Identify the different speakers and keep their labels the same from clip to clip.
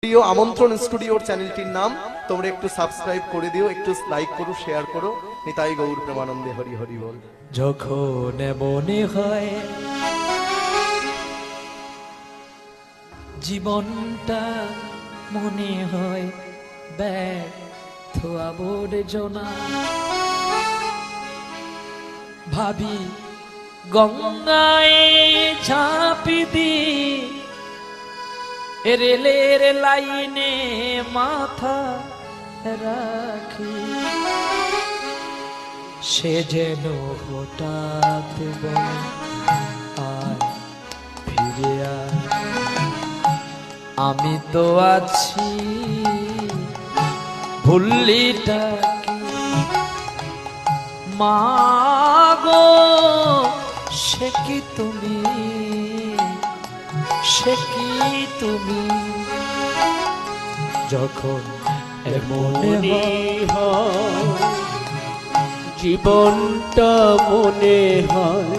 Speaker 1: প্রিয় আমন্ত্রণ স্টুডিওর চ্যানেলটির নাম তোমরা একটু সাবস্ক্রাইব করে দিও, একটু লাইক করো, শেয়ার করো। নিতাই গৌর প্রেমানন্দে হরি হরি বল।
Speaker 2: যখন মনে হয় জীবনটা মনে হয় ব্যর্থ আবর্জনা, ভাবি গঙ্গায় ঝাঁপি দি রেলের লাইনে মাথা রাখি, সে যেন হঠাৎ আয় ফিরে আয়, আমি তো আছি ভুল্লিটা মাগো, সে কি তুমি, সে কি তুমি। যখন
Speaker 3: মনে হয় জীবনটা মনে হয়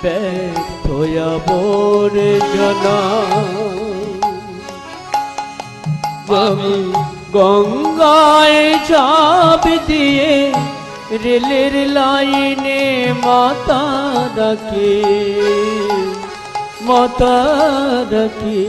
Speaker 3: ব্যর্থ আবর্জনা, আমি গঙ্গায় ঝাঁপ দিয়ে রেলের লাইনে মাথা রাখি, মাথা রাখি,